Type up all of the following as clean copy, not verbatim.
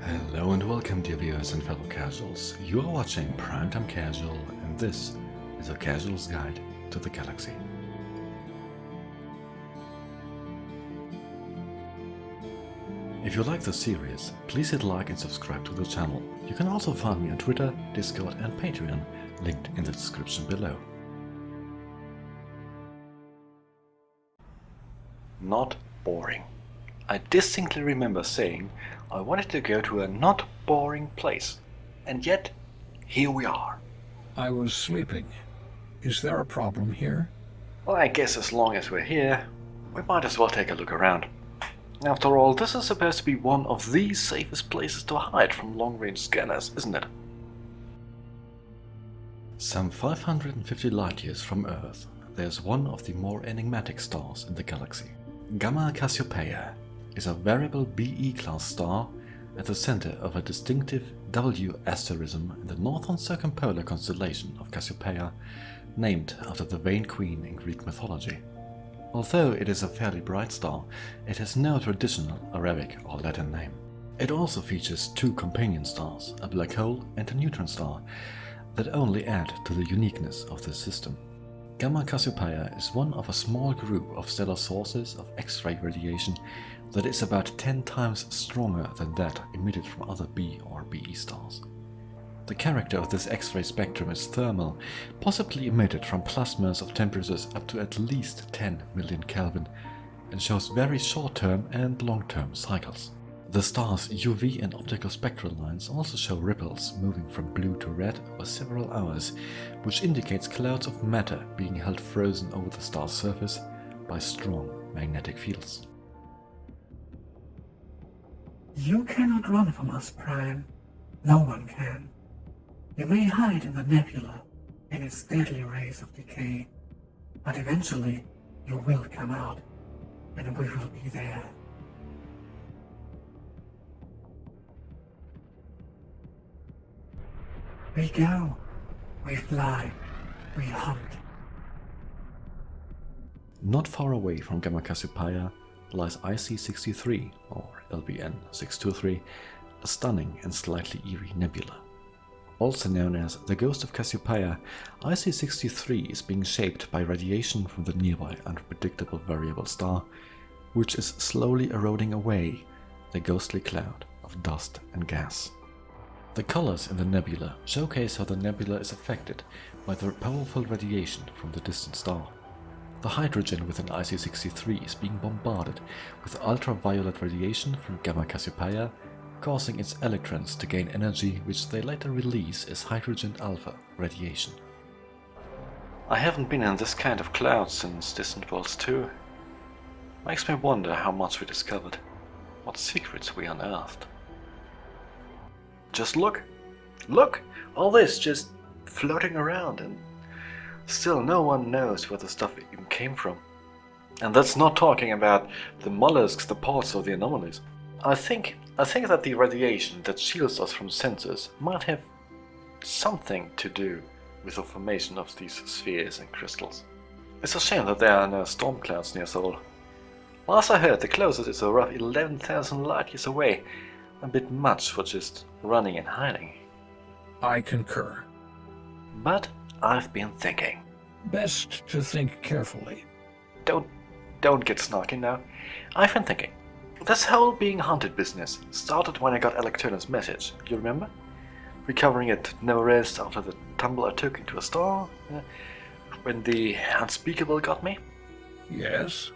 Hello and welcome, dear viewers and fellow casuals. You are watching Primetime Casual, and this is a casual's guide to the galaxy. If you like the series, please hit like and subscribe to the channel. You can also find me on Twitter, Discord and Patreon, linked in the description below. Not boring. I distinctly remember saying I wanted to go to a not boring place, and yet here we are. I was sleeping. Is there a problem here? Well, I guess as long as we're here, we might as well take a look around. After all, this is supposed to be one of the safest places to hide from long-range scanners, isn't it? Some 550 light-years from Earth, there's one of the more enigmatic stars in the galaxy. Gamma Cassiopeia is a variable BE-class star at the center of a distinctive W asterism in the northern circumpolar constellation of Cassiopeia, named after the Vain Queen in Greek mythology. Although it is a fairly bright star, it has no traditional Arabic or Latin name. It also features two companion stars, a black hole and a neutron star, that only add to the uniqueness of this system. Gamma Cassiopeia is one of a small group of stellar sources of X-ray radiation that is about 10 times stronger than that emitted from other B or BE stars. The character of this X-ray spectrum is thermal, possibly emitted from plasmas of temperatures up to at least 10 million Kelvin, and shows very short-term and long-term cycles. The star's UV and optical spectral lines also show ripples moving from blue to red over several hours, which indicates clouds of matter being held frozen over the star's surface by strong magnetic fields. You cannot run from us, Prime. No one can. You may hide in the nebula, in its deadly rays of decay, but eventually you will come out, and we will be there. We go, we fly, we hunt. Not far away from Gamma Cassiopeia lies IC63, or LBN 623, a stunning and slightly eerie nebula. Also known as the Ghost of Cassiopeia, IC63 is being shaped by radiation from the nearby unpredictable variable star, which is slowly eroding away the ghostly cloud of dust and gas. The colors in the nebula showcase how the nebula is affected by the powerful radiation from the distant star. The hydrogen within IC63 is being bombarded with ultraviolet radiation from Gamma Cassiopeia, causing its electrons to gain energy which they later release as hydrogen alpha radiation. I haven't been in this kind of cloud since Distant Worlds 2. Makes me wonder how much we discovered, what secrets we unearthed. Just look! Look! All this just floating around, and still no one knows where the stuff even came from. And that's not talking about the mollusks, the parts, or the anomalies. I think that the radiation that shields us from sensors might have something to do with the formation of these spheres and crystals. It's a shame that there are no storm clouds near Sol. Last I heard, the closest is a rough 11,000 light years away. A bit much for just running and hiding. I concur. But I've been thinking. Best to think carefully. Don't get snarky now. I've been thinking. This whole being hunted business started when I got Electrona's message, you remember? Recovering at no rest after the tumble I took into a star? When the unspeakable got me? Yes?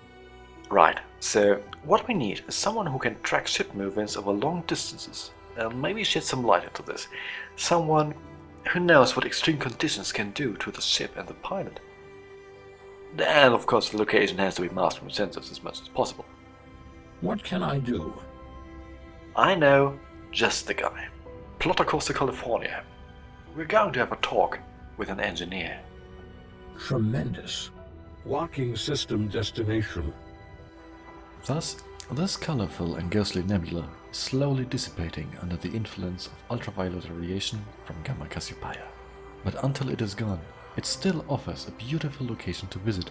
Right, so what we need is someone who can track ship movements over long distances, and maybe shed some light into this. Someone who knows what extreme conditions can do to the ship and the pilot. And of course the location has to be masked from sensors as much as possible. What can I do? I know just the guy. Plot across to California. We're going to have a talk with an engineer. Tremendous. Locking system destination. Thus, this colorful and ghostly nebula is slowly dissipating under the influence of ultraviolet radiation from Gamma Cassiopeia. But until it is gone, it still offers a beautiful location to visit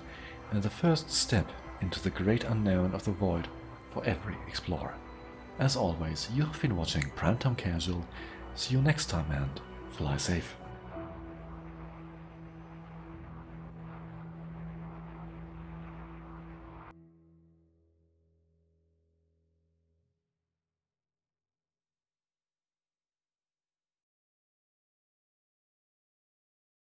and the first step into the great unknown of the void for every explorer. As always, you have been watching Primetime Casual. See you next time and fly safe.